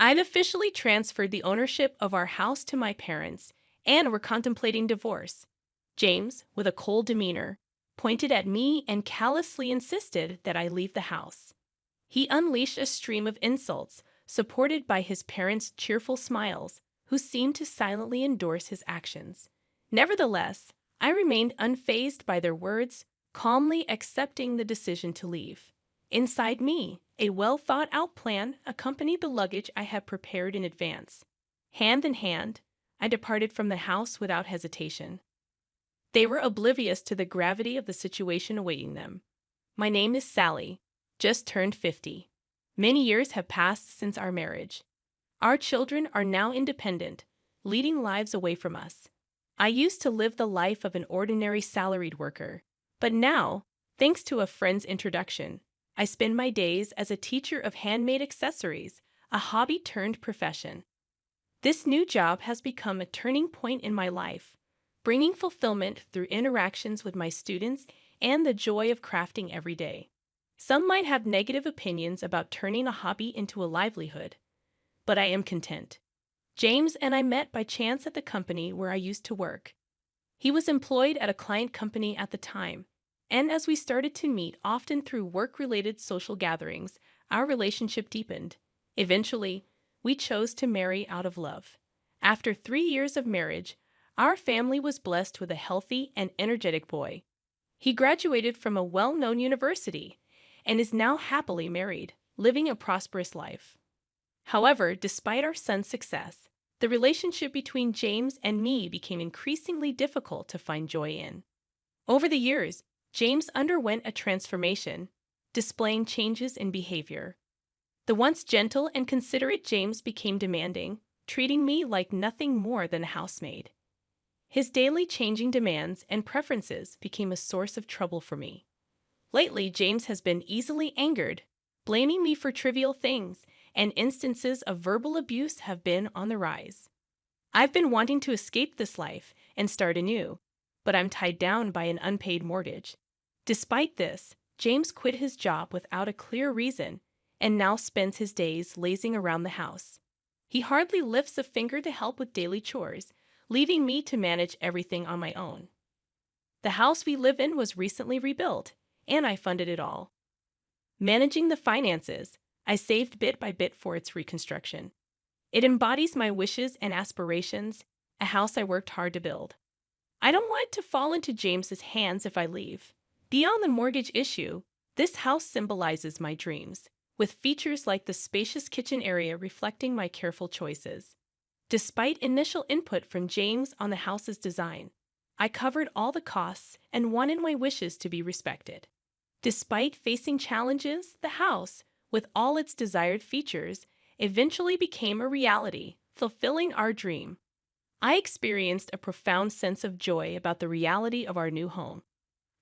I've officially transferred the ownership of our house to my parents, and we're contemplating divorce. James, with a cold demeanor, pointed at me and callously insisted that I leave the house. He unleashed a stream of insults, supported by his parents' cheerful smiles, who seemed to silently endorse his actions. Nevertheless, I remained unfazed by their words, calmly accepting the decision to leave. Inside me, a well-thought-out plan accompanied the luggage I had prepared in advance. Hand in hand, I departed from the house without hesitation. They were oblivious to the gravity of the situation awaiting them. My name is Sally, just turned 50. Many years have passed since our marriage. Our children are now independent, leading lives away from us. I used to live the life of an ordinary salaried worker, but now, thanks to a friend's introduction, I spend my days as a teacher of handmade accessories, a hobby turned profession. This new job has become a turning point in my life, bringing fulfillment through interactions with my students and the joy of crafting every day. Some might have negative opinions about turning a hobby into a livelihood, but I am content. James and I met by chance at the company where I used to work. He was employed at a client company at the time, and as we started to meet often through work-related social gatherings, our relationship deepened. Eventually, we chose to marry out of love. After 3 years of marriage, our family was blessed with a healthy and energetic boy. He graduated from a well-known university and is now happily married, living a prosperous life. However, despite our son's success, the relationship between James and me became increasingly difficult to find joy in. Over the years, James underwent a transformation, displaying changes in behavior. The once gentle and considerate James became demanding, treating me like nothing more than a housemaid. His daily changing demands and preferences became a source of trouble for me. Lately, James has been easily angered, blaming me for trivial things, and instances of verbal abuse have been on the rise. I've been wanting to escape this life and start anew, but I'm tied down by an unpaid mortgage. Despite this, James quit his job without a clear reason and now spends his days lazing around the house. He hardly lifts a finger to help with daily chores, leaving me to manage everything on my own. The house we live in was recently rebuilt, and I funded it all. Managing the finances, I saved bit by bit for its reconstruction. It embodies my wishes and aspirations, a house I worked hard to build. I don't want it to fall into James's hands if I leave. Beyond the mortgage issue, this house symbolizes my dreams, with features like the spacious kitchen area reflecting my careful choices. Despite initial input from James on the house's design, I covered all the costs and wanted my wishes to be respected. Despite facing challenges, the house, with all its desired features, eventually became a reality, fulfilling our dream. I experienced a profound sense of joy about the reality of our new home.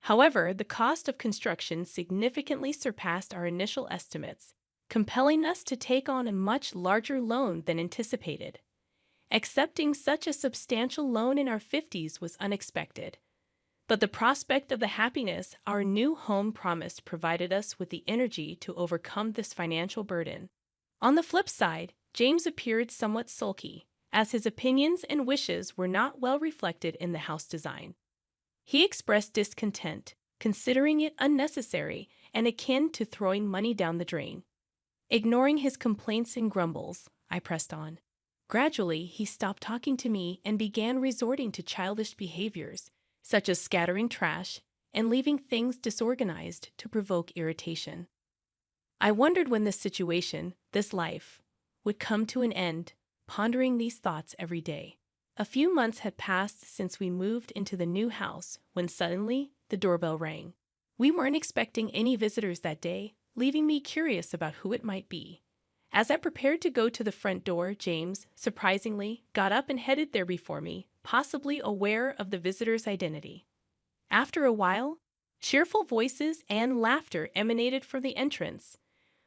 However, the cost of construction significantly surpassed our initial estimates, compelling us to take on a much larger loan than anticipated. Accepting such a substantial loan in our 50s was unexpected, but the prospect of the happiness our new home promised provided us with the energy to overcome this financial burden. On the flip side, James appeared somewhat sulky, as his opinions and wishes were not well reflected in the house design. He expressed discontent, considering it unnecessary and akin to throwing money down the drain. Ignoring his complaints and grumbles, I pressed on. Gradually, he stopped talking to me and began resorting to childish behaviors, such as scattering trash and leaving things disorganized to provoke irritation. I wondered when this situation, this life, would come to an end, pondering these thoughts every day. A few months had passed since we moved into the new house when suddenly the doorbell rang. We weren't expecting any visitors that day, leaving me curious about who it might be. As I prepared to go to the front door, James, surprisingly, got up and headed there before me, possibly aware of the visitor's identity. After a while, cheerful voices and laughter emanated from the entrance.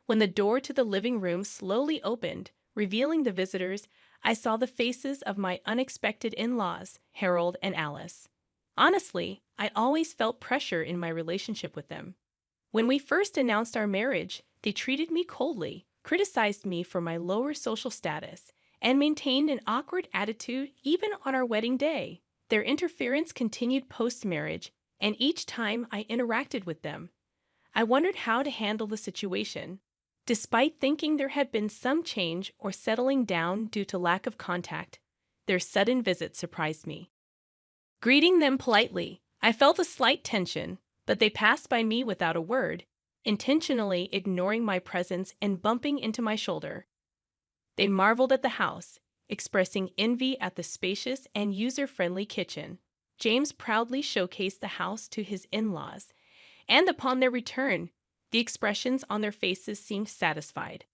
When the door to the living room slowly opened, revealing the visitors, I saw the faces of my unexpected in-laws, Harold and Alice. Honestly, I always felt pressure in my relationship with them. When we first announced our marriage, they treated me coldly, criticized me for my lower social status, and maintained an awkward attitude even on our wedding day. Their interference continued post-marriage, and each time I interacted with them, I wondered how to handle the situation. Despite thinking there had been some change or settling down due to lack of contact, their sudden visit surprised me. Greeting them politely, I felt a slight tension, but they passed by me without a word, intentionally ignoring my presence and bumping into my shoulder. They marveled at the house, expressing envy at the spacious and user-friendly kitchen. James proudly showcased the house to his in-laws, and upon their return, the expressions on their faces seemed satisfied.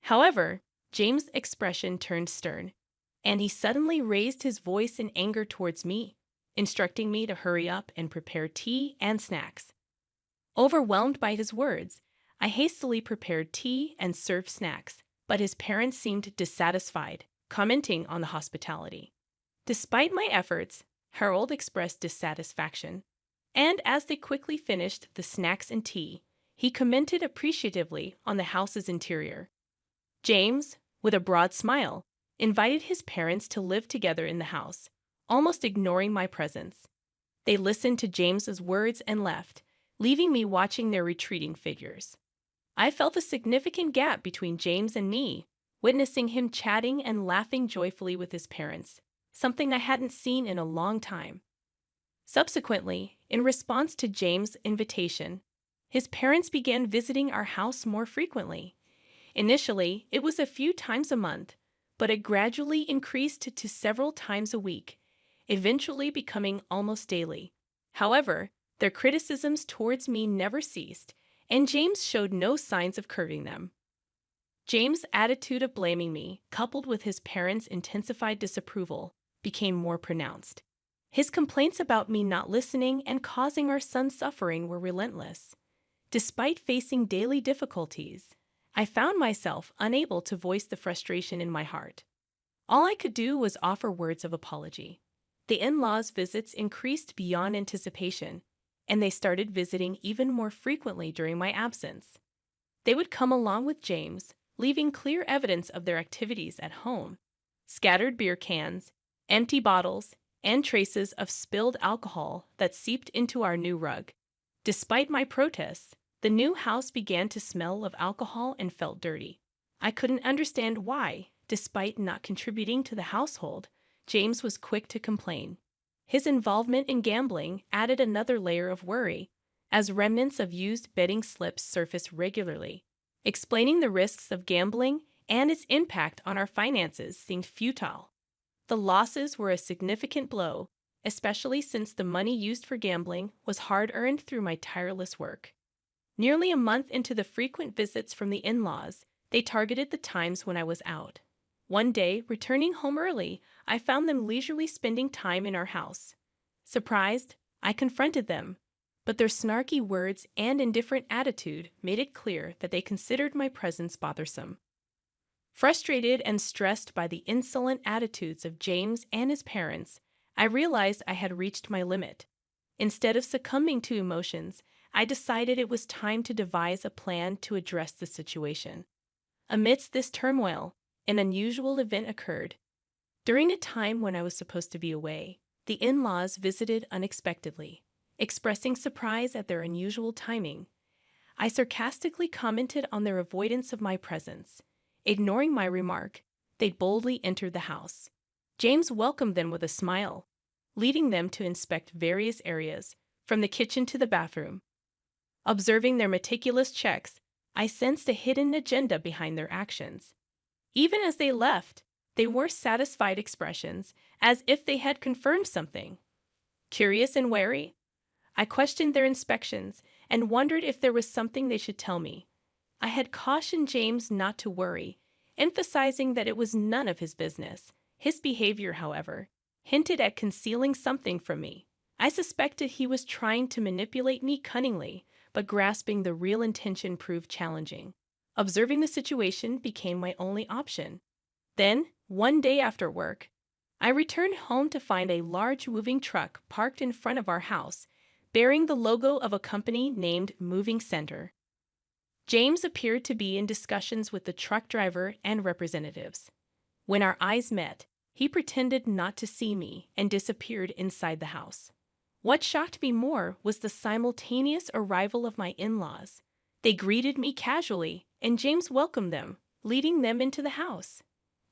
However, James' expression turned stern, and he suddenly raised his voice in anger towards me, instructing me to hurry up and prepare tea and snacks. Overwhelmed by his words, I hastily prepared tea and served snacks, but his parents seemed dissatisfied, commenting on the hospitality. Despite my efforts, Harold expressed dissatisfaction, and as they quickly finished the snacks and tea, he commented appreciatively on the house's interior. James, with a broad smile, invited his parents to live together in the house, almost ignoring my presence. They listened to James's words and left, leaving me watching their retreating figures. I felt a significant gap between James and me, witnessing him chatting and laughing joyfully with his parents, something I hadn't seen in a long time. Subsequently, in response to James' invitation, his parents began visiting our house more frequently. Initially, it was a few times a month, but it gradually increased to several times a week, eventually becoming almost daily. However, their criticisms towards me never ceased, and James showed no signs of curbing them. James' attitude of blaming me, coupled with his parents' intensified disapproval, became more pronounced. His complaints about me not listening and causing our son suffering were relentless. Despite facing daily difficulties, I found myself unable to voice the frustration in my heart. All I could do was offer words of apology. The in-laws' visits increased beyond anticipation, and they started visiting even more frequently during my absence. They would come along with James, leaving clear evidence of their activities at home: scattered beer cans, empty bottles, and traces of spilled alcohol that seeped into our new rug. Despite my protests, the new house began to smell of alcohol and felt dirty. I couldn't understand why, despite not contributing to the household, James was quick to complain. His involvement in gambling added another layer of worry, as remnants of used betting slips surfaced regularly. Explaining the risks of gambling and its impact on our finances seemed futile. The losses were a significant blow, especially since the money used for gambling was hard-earned through my tireless work. Nearly a month into the frequent visits from the in-laws, they targeted the times when I was out. One day, returning home early, I found them leisurely spending time in our house. Surprised, I confronted them, but their snarky words and indifferent attitude made it clear that they considered my presence bothersome. Frustrated and stressed by the insolent attitudes of James and his parents, I realized I had reached my limit. Instead of succumbing to emotions, I decided it was time to devise a plan to address the situation. Amidst this turmoil, an unusual event occurred. During a time when I was supposed to be away, the in-laws visited unexpectedly, expressing surprise at their unusual timing. I sarcastically commented on their avoidance of my presence. Ignoring my remark, they boldly entered the house. James welcomed them with a smile, leading them to inspect various areas, from the kitchen to the bathroom. Observing their meticulous checks, I sensed a hidden agenda behind their actions. Even as they left, they wore satisfied expressions, as if they had confirmed something. Curious and wary, I questioned their inspections and wondered if there was something they should tell me. I had cautioned James not to worry, emphasizing that it was none of his business. His behavior, however, hinted at concealing something from me. I suspected he was trying to manipulate me cunningly, but grasping the real intention proved challenging. Observing the situation became my only option. Then, one day after work, I returned home to find a large moving truck parked in front of our house, bearing the logo of a company named Moving Center. James appeared to be in discussions with the truck driver and representatives. When our eyes met, he pretended not to see me and disappeared inside the house. What shocked me more was the simultaneous arrival of my in-laws. They greeted me casually, and James welcomed them, leading them into the house.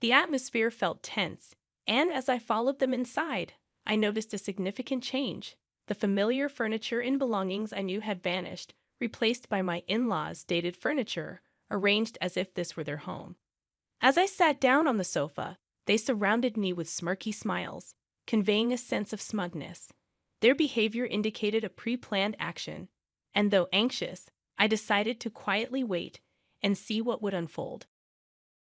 The atmosphere felt tense, and as I followed them inside, I noticed a significant change. The familiar furniture and belongings I knew had vanished, replaced by my in-laws' dated furniture, arranged as if this were their home. As I sat down on the sofa, they surrounded me with smirky smiles, conveying a sense of smugness. Their behavior indicated a pre-planned action, and though anxious, I decided to quietly wait and see what would unfold.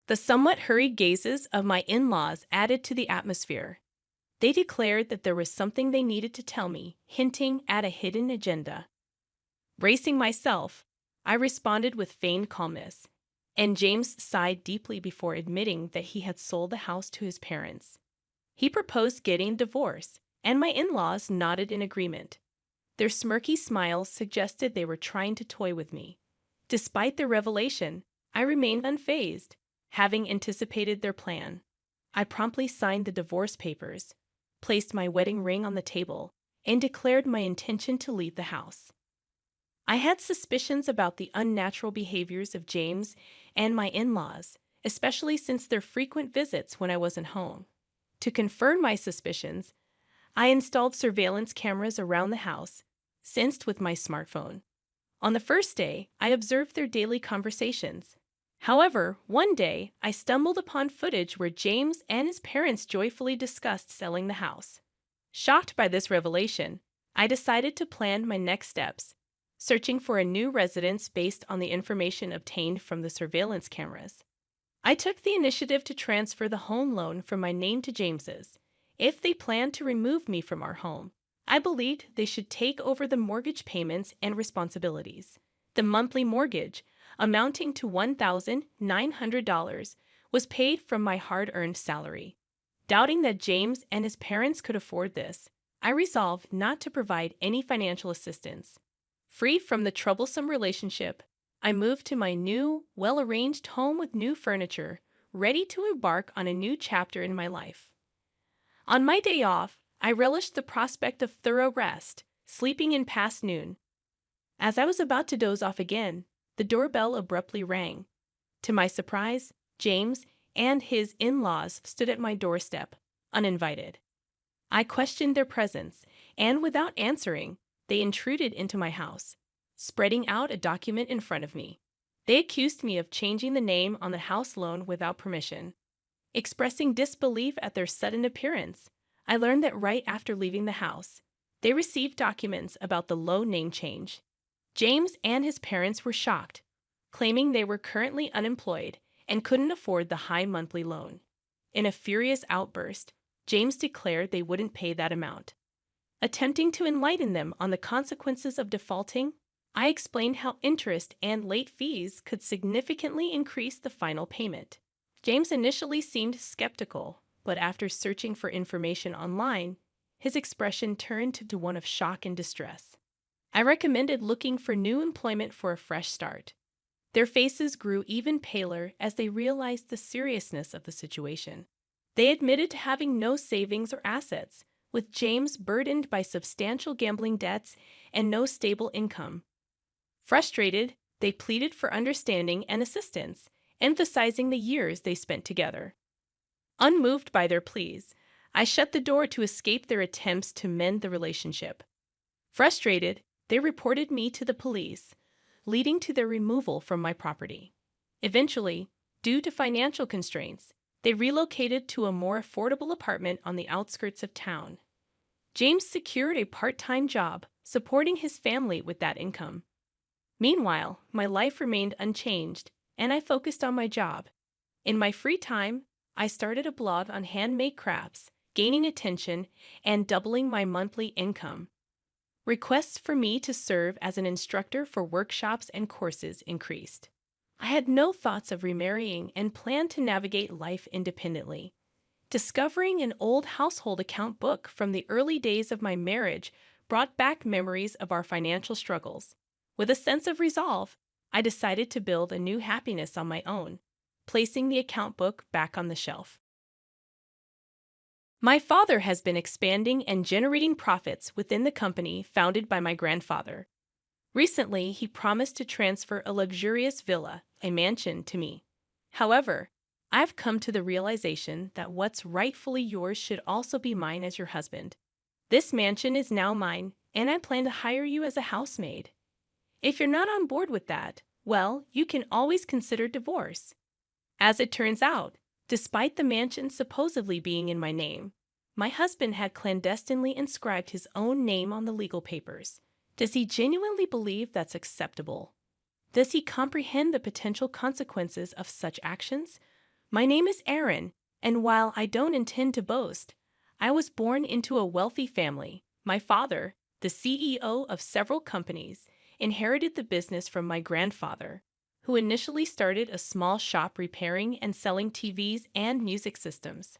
The somewhat hurried gazes of my in-laws added to the atmosphere. They declared that there was something they needed to tell me, hinting at a hidden agenda. Bracing myself, I responded with feigned calmness, and James sighed deeply before admitting that he had sold the house to his parents. He proposed getting a divorce, and my in-laws nodded in agreement. Their smirky smiles suggested they were trying to toy with me. Despite their revelation, I remained unfazed, having anticipated their plan. I promptly signed the divorce papers, placed my wedding ring on the table, and declared my intention to leave the house. I had suspicions about the unnatural behaviors of James and my in-laws, especially since their frequent visits when I wasn't home. To confirm my suspicions, I installed surveillance cameras around the house, synced with my smartphone. On the first day, I observed their daily conversations. However, one day, I stumbled upon footage where James and his parents joyfully discussed selling the house. Shocked by this revelation, I decided to plan my next steps, searching for a new residence based on the information obtained from the surveillance cameras. I took the initiative to transfer the home loan from my name to James's. If they planned to remove me from our home, I believed they should take over the mortgage payments and responsibilities. The monthly mortgage, amounting to $1,900, was paid from my hard-earned salary. Doubting that James and his parents could afford this, I resolved not to provide any financial assistance. Free from the troublesome relationship, I moved to my new, well-arranged home with new furniture, ready to embark on a new chapter in my life. On my day off, I relished the prospect of thorough rest, sleeping in past noon. As I was about to doze off again, the doorbell abruptly rang. To my surprise, James and his in-laws stood at my doorstep, uninvited. I questioned their presence, and without answering, they intruded into my house, spreading out a document in front of me. They accused me of changing the name on the house loan without permission. Expressing disbelief at their sudden appearance, I learned that right after leaving the house, they received documents about the loan name change. James and his parents were shocked, claiming they were currently unemployed and couldn't afford the high monthly loan. In a furious outburst, James declared they wouldn't pay that amount. Attempting to enlighten them on the consequences of defaulting, I explained how interest and late fees could significantly increase the final payment. James initially seemed skeptical, but after searching for information online, his expression turned to one of shock and distress. I recommended looking for new employment for a fresh start. Their faces grew even paler as they realized the seriousness of the situation. They admitted to having no savings or assets, with James burdened by substantial gambling debts and no stable income. Frustrated, they pleaded for understanding and assistance, emphasizing the years they spent together. Unmoved by their pleas, I shut the door to escape their attempts to mend the relationship. Frustrated, they reported me to the police, leading to their removal from my property. Eventually, due to financial constraints, they relocated to a more affordable apartment on the outskirts of town. James secured a part-time job, supporting his family with that income. Meanwhile, my life remained unchanged, and I focused on my job. In my free time, I started a blog on handmade crafts, gaining attention and doubling my monthly income. Requests for me to serve as an instructor for workshops and courses increased. I had no thoughts of remarrying and planned to navigate life independently. Discovering an old household account book from the early days of my marriage brought back memories of our financial struggles. With a sense of resolve, I decided to build a new happiness on my own, placing the account book back on the shelf. My father has been expanding and generating profits within the company founded by my grandfather. Recently, he promised to transfer a luxurious villa, a mansion, to me. However, I've come to the realization that what's rightfully yours should also be mine as your husband. This mansion is now mine, and I plan to hire you as a housemaid. If you're not on board with that, well, you can always consider divorce. As it turns out, despite the mansion supposedly being in my name, my husband had clandestinely inscribed his own name on the legal papers. Does he genuinely believe that's acceptable? Does he comprehend the potential consequences of such actions? My name is Aaron, and while I don't intend to boast, I was born into a wealthy family. My father, the CEO of several companies, inherited the business from my grandfather, who initially started a small shop repairing and selling TVs and music systems.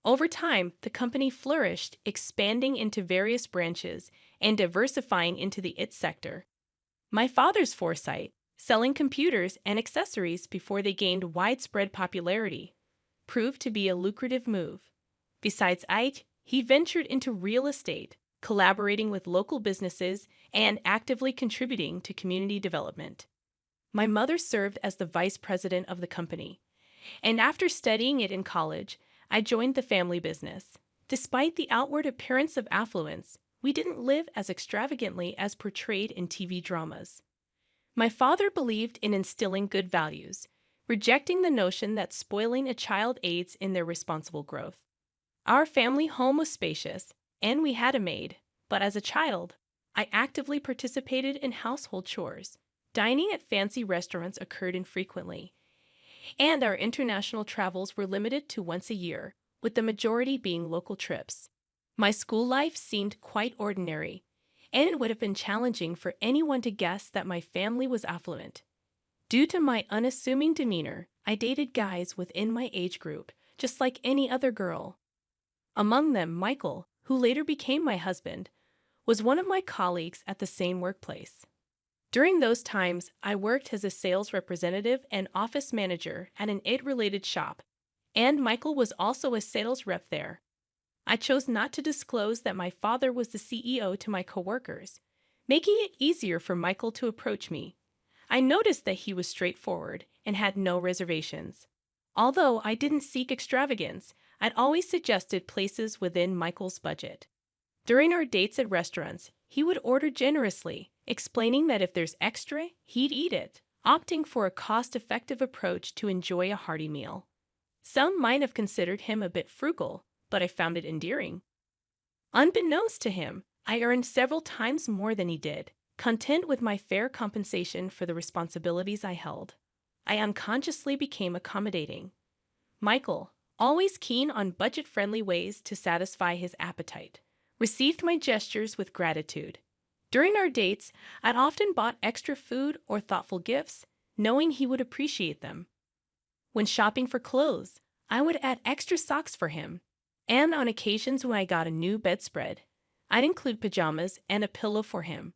Over time, the company flourished, expanding into various branches and diversifying into the IT sector. My father's foresight, selling computers and accessories before they gained widespread popularity, proved to be a lucrative move. Besides IT, he ventured into real estate, collaborating with local businesses and actively contributing to community development. My mother served as the vice president of the company, and after studying it in college, I joined the family business. Despite the outward appearance of affluence, we didn't live as extravagantly as portrayed in TV dramas. My father believed in instilling good values, rejecting the notion that spoiling a child aids in their responsible growth. Our family home was spacious, and we had a maid, but as a child, I actively participated in household chores. Dining at fancy restaurants occurred infrequently, and our international travels were limited to once a year, with the majority being local trips. My school life seemed quite ordinary, and it would have been challenging for anyone to guess that my family was affluent. Due to my unassuming demeanor, I dated guys within my age group, just like any other girl. Among them, Michael, who later became my husband, was one of my colleagues at the same workplace. During those times, I worked as a sales representative and office manager at an IT-related shop, and Michael was also a sales rep there. I chose not to disclose that my father was the CEO to my coworkers, making it easier for Michael to approach me. I noticed that he was straightforward and had no reservations. Although I didn't seek extravagance, I'd always suggested places within Michael's budget. During our dates at restaurants, he would order generously, explaining that if there's extra, he'd eat it, opting for a cost-effective approach to enjoy a hearty meal. Some might have considered him a bit frugal, but I found it endearing. Unbeknownst to him, I earned several times more than he did, content with my fair compensation for the responsibilities I held. I unconsciously became accommodating. Michael, always keen on budget-friendly ways to satisfy his appetite, received my gestures with gratitude. During our dates, I'd often bought extra food or thoughtful gifts, knowing he would appreciate them. When shopping for clothes, I would add extra socks for him. And on occasions when I got a new bedspread, I'd include pajamas and a pillow for him.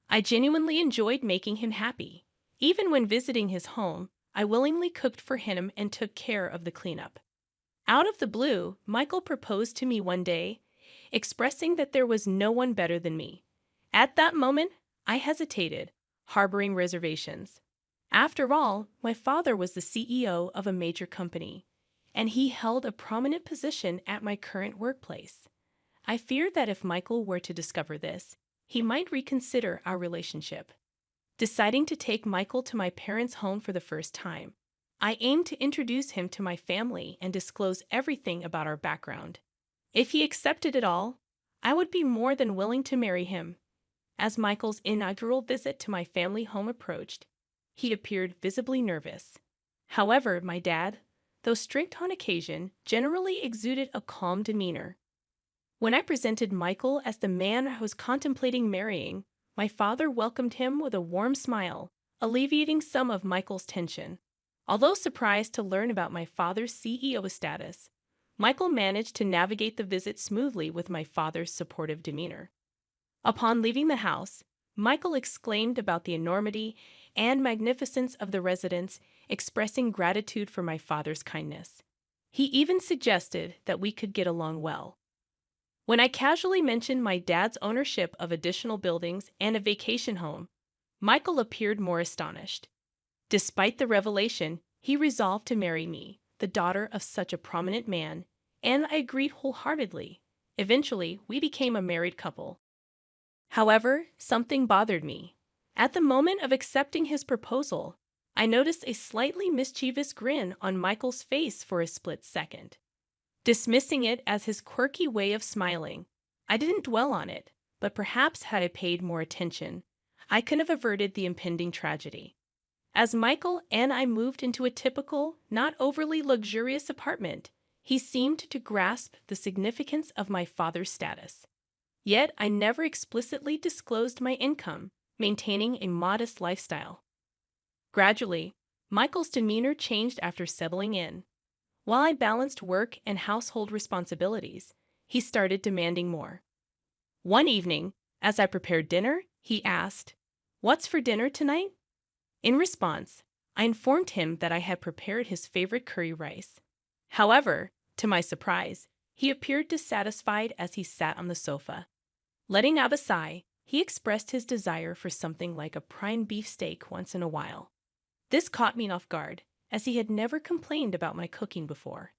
I genuinely enjoyed making him happy. Even when visiting his home, I willingly cooked for him and took care of the cleanup. Out of the blue, Michael proposed to me one day, expressing that there was no one better than me. At that moment, I hesitated, harboring reservations. After all, my father was the CEO of a major company, and he held a prominent position at my current workplace. I feared that if Michael were to discover this, he might reconsider our relationship. Deciding to take Michael to my parents' home for the first time, I aimed to introduce him to my family and disclose everything about our background. If he accepted it all, I would be more than willing to marry him. As Michael's inaugural visit to my family home approached, he appeared visibly nervous. However, my dad, though strict on occasion, generally exuded a calm demeanor. When I presented Michael as the man I was contemplating marrying, my father welcomed him with a warm smile, alleviating some of Michael's tension. Although surprised to learn about my father's CEO status, Michael managed to navigate the visit smoothly with my father's supportive demeanor. Upon leaving the house, Michael exclaimed about the enormity and magnificence of the residence, expressing gratitude for my father's kindness. He even suggested that we could get along well. When I casually mentioned my dad's ownership of additional buildings and a vacation home, Michael appeared more astonished. Despite the revelation, he resolved to marry me, the daughter of such a prominent man, and I agreed wholeheartedly. Eventually, we became a married couple. However, something bothered me. At the moment of accepting his proposal, I noticed a slightly mischievous grin on Michael's face for a split second. Dismissing it as his quirky way of smiling, I didn't dwell on it, but perhaps had I paid more attention, I could have averted the impending tragedy. As Michael and I moved into a typical, not overly luxurious apartment, he seemed to grasp the significance of my father's status. Yet I never explicitly disclosed my income, maintaining a modest lifestyle. Gradually, Michael's demeanor changed after settling in. While I balanced work and household responsibilities, he started demanding more. One evening, as I prepared dinner, he asked, "What's for dinner tonight?" In response, I informed him that I had prepared his favorite curry rice. However, to my surprise, he appeared dissatisfied as he sat on the sofa. Letting out a sigh, he expressed his desire for something like a prime beef steak once in a while. This caught me off guard, as he had never complained about my cooking before.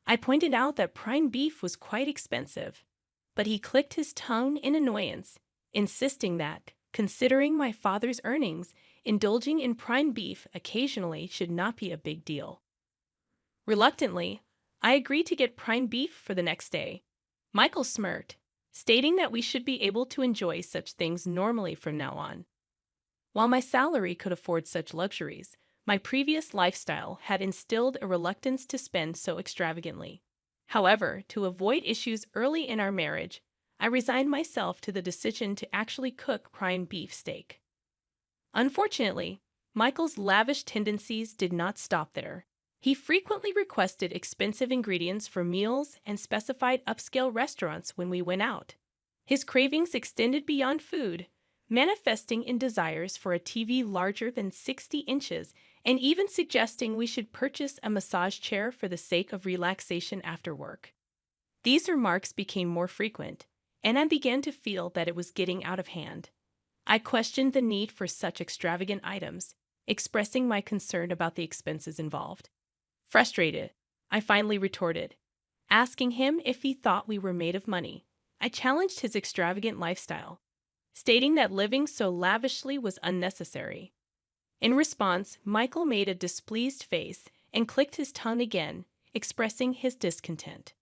I pointed out that prime beef was quite expensive, but he clicked his tongue in annoyance, insisting that, considering my father's earnings, indulging in prime beef occasionally should not be a big deal. Reluctantly, I agreed to get prime beef for the next day. Michael smirked, stating that we should be able to enjoy such things normally from now on. While my salary could afford such luxuries, my previous lifestyle had instilled a reluctance to spend so extravagantly. However, to avoid issues early in our marriage, I resigned myself to the decision to actually cook prime beef steak. Unfortunately, Michael's lavish tendencies did not stop there. He frequently requested expensive ingredients for meals and specified upscale restaurants when we went out. His cravings extended beyond food, manifesting in desires for a TV larger than 60 inches and even suggesting we should purchase a massage chair for the sake of relaxation after work. These remarks became more frequent, and I began to feel that it was getting out of hand. I questioned the need for such extravagant items, expressing my concern about the expenses involved. Frustrated, I finally retorted, asking him if he thought we were made of money. I challenged his extravagant lifestyle, stating that living so lavishly was unnecessary. In response, Michael made a displeased face and clicked his tongue again, expressing his discontent.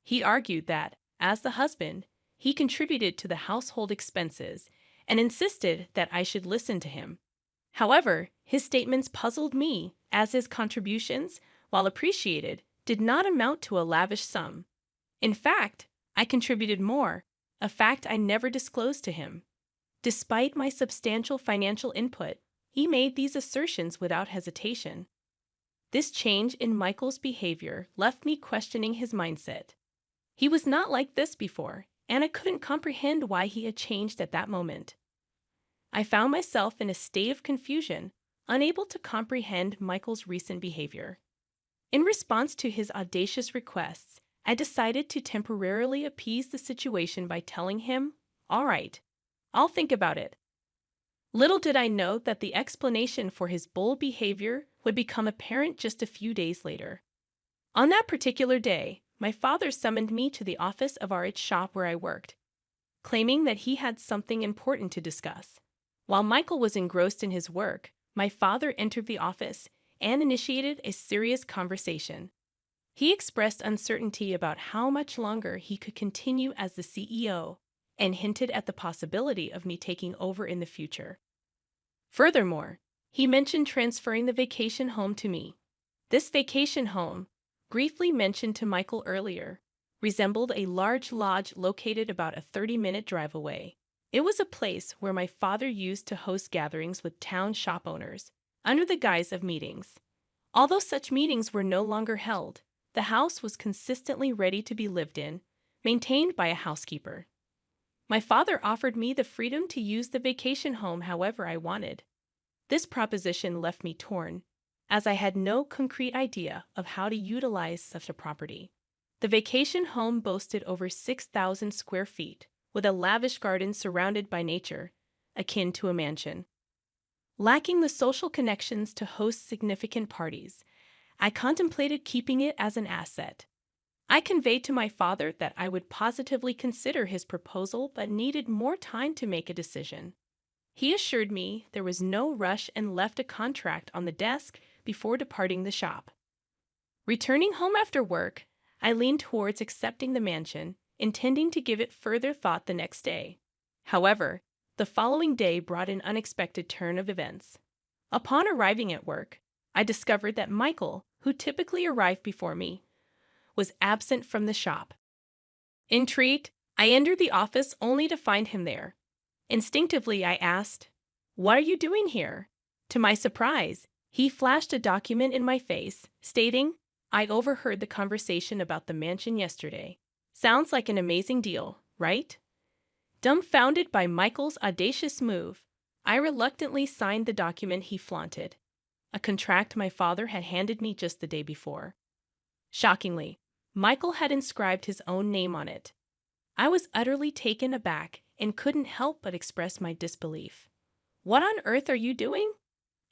He argued that, as the husband, he contributed to the household expenses and insisted that I should listen to him. However, his statements puzzled me, as his contributions, while appreciated, did not amount to a lavish sum. In fact, I contributed more, a fact I never disclosed to him. Despite my substantial financial input, he made these assertions without hesitation. This change in Michael's behavior left me questioning his mindset. He was not like this before, and I couldn't comprehend why he had changed at that moment. I found myself in a state of confusion, unable to comprehend Michael's recent behavior. In response to his audacious requests, I decided to temporarily appease the situation by telling him, "All right, I'll think about it." Little did I know that the explanation for his bold behavior would become apparent just a few days later. On that particular day, my father summoned me to the office of our shop where I worked, claiming that he had something important to discuss. While Michael was engrossed in his work, my father entered the office and initiated a serious conversation. He expressed uncertainty about how much longer he could continue as the CEO and hinted at the possibility of me taking over in the future. Furthermore, he mentioned transferring the vacation home to me. This vacation home, briefly mentioned to Michael earlier, resembled a large lodge located about a 30-minute drive away. It was a place where my father used to host gatherings with town shop owners, under the guise of meetings. Although such meetings were no longer held, the house was consistently ready to be lived in, maintained by a housekeeper. My father offered me the freedom to use the vacation home however I wanted. This proposition left me torn, as I had no concrete idea of how to utilize such a property. The vacation home boasted over 6,000 square feet, with a lavish garden surrounded by nature, akin to a mansion. Lacking the social connections to host significant parties, I contemplated keeping it as an asset. I conveyed to my father that I would positively consider his proposal but needed more time to make a decision. He assured me there was no rush and left a contract on the desk before departing the shop. Returning home after work, I leaned towards accepting the mansion, intending to give it further thought the next day. However, the following day brought an unexpected turn of events. Upon arriving at work, I discovered that Michael, who typically arrived before me, was absent from the shop. Intrigued, I entered the office only to find him there. Instinctively, I asked, "What are you doing here?" To my surprise, he flashed a document in my face, stating, "I overheard the conversation about the mansion yesterday. Sounds like an amazing deal, right?" Dumbfounded by Michael's audacious move, I reluctantly signed the document he flaunted, a contract my father had handed me just the day before. Shockingly, Michael had inscribed his own name on it. I was utterly taken aback and couldn't help but express my disbelief. "What on earth are you doing?"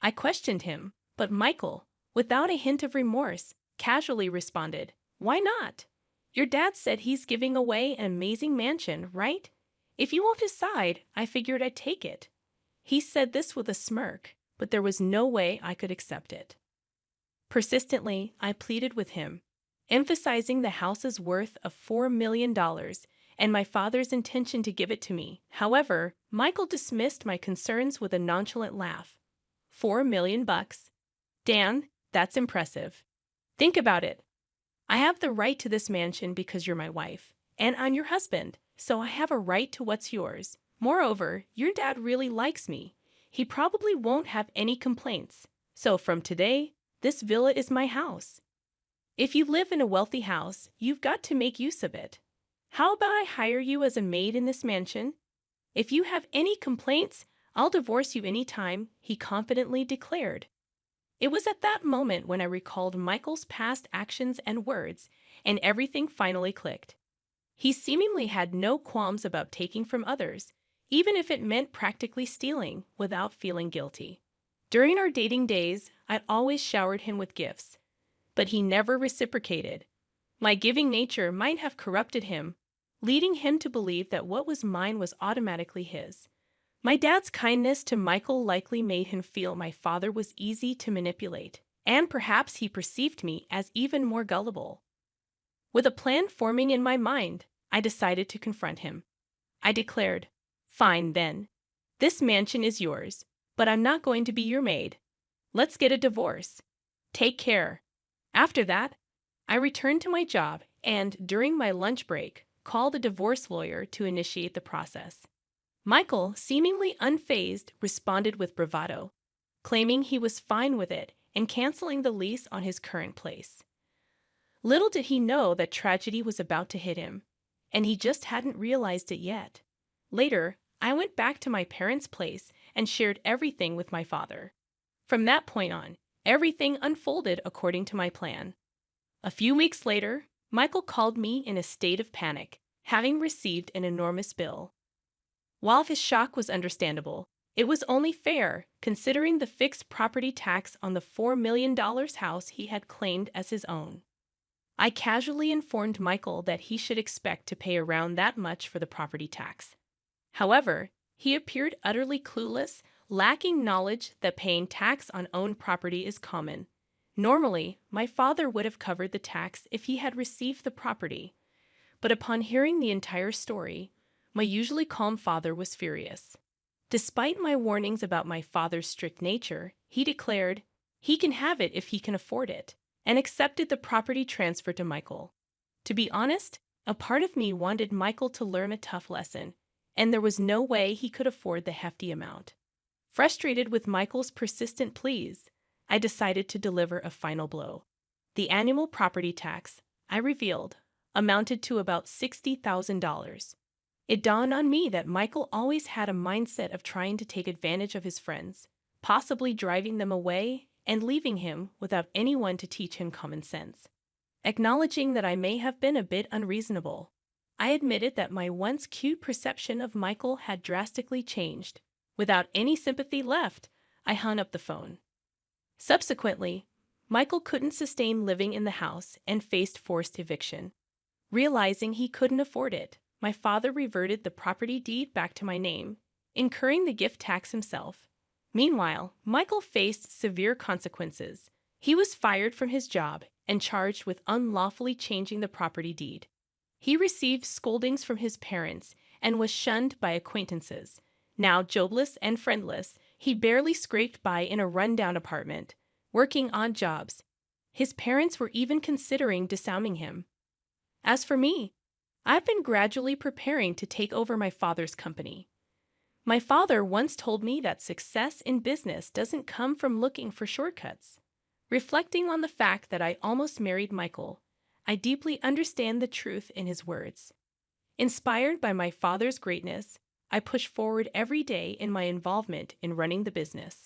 I questioned him, but Michael, without a hint of remorse, casually responded, "Why not? Your dad said he's giving away an amazing mansion, right? If you won't decide, I figured I'd take it." He said this with a smirk, but there was no way I could accept it. Persistently, I pleaded with him, emphasizing the house's worth of $4 million and my father's intention to give it to me. However, Michael dismissed my concerns with a nonchalant laugh. $4 million? Dan, that's impressive. Think about it. I have the right to this mansion because you're my wife, and I'm your husband, so I have a right to what's yours. Moreover, your dad really likes me. He probably won't have any complaints. So from today, this villa is my house. If you live in a wealthy house, you've got to make use of it. How about I hire you as a maid in this mansion? If you have any complaints, I'll divorce you anytime, he confidently declared. It was at that moment when I recalled Michael's past actions and words, and everything finally clicked. He seemingly had no qualms about taking from others, even if it meant practically stealing, without feeling guilty. During our dating days, I'd always showered him with gifts, but he never reciprocated. My giving nature might have corrupted him, leading him to believe that what was mine was automatically his. My dad's kindness to Michael likely made him feel my father was easy to manipulate, and perhaps he perceived me as even more gullible. With a plan forming in my mind, I decided to confront him. I declared, "Fine then. This mansion is yours, but I'm not going to be your maid. Let's get a divorce. Take care." After that, I returned to my job and, during my lunch break, called a divorce lawyer to initiate the process. Michael, seemingly unfazed, responded with bravado, claiming he was fine with it and canceling the lease on his current place. Little did he know that tragedy was about to hit him, and he just hadn't realized it yet. Later, I went back to my parents' place and shared everything with my father. From that point on, everything unfolded according to my plan. A few weeks later, Michael called me in a state of panic, having received an enormous bill. While his shock was understandable, it was only fair, considering the fixed property tax on the $4 million house he had claimed as his own. I casually informed Michael that he should expect to pay around that much for the property tax. However, he appeared utterly clueless, lacking knowledge that paying tax on owned property is common. Normally, my father would have covered the tax if he had received the property, but upon hearing the entire story, my usually calm father was furious. Despite my warnings about my father's strict nature, he declared he can have it if he can afford it, and accepted the property transfer to Michael. To be honest, a part of me wanted Michael to learn a tough lesson, and there was no way he could afford the hefty amount. Frustrated with Michael's persistent pleas, I decided to deliver a final blow. The annual property tax, I revealed, amounted to about $60,000. It dawned on me that Michael always had a mindset of trying to take advantage of his friends, possibly driving them away and leaving him without anyone to teach him common sense. Acknowledging that I may have been a bit unreasonable, I admitted that my once cute perception of Michael had drastically changed. Without any sympathy left, I hung up the phone. Subsequently, Michael couldn't sustain living in the house and faced forced eviction. Realizing he couldn't afford it, my father reverted the property deed back to my name, incurring the gift tax himself. Meanwhile, Michael faced severe consequences. He was fired from his job and charged with unlawfully changing the property deed. He received scoldings from his parents and was shunned by acquaintances. Now jobless and friendless, he barely scraped by in a rundown apartment, working odd jobs. His parents were even considering disowning him. As for me, I've been gradually preparing to take over my father's company. My father once told me that success in business doesn't come from looking for shortcuts. Reflecting on the fact that I almost married Michael, I deeply understand the truth in his words. Inspired by my father's greatness, I push forward every day in my involvement in running the business.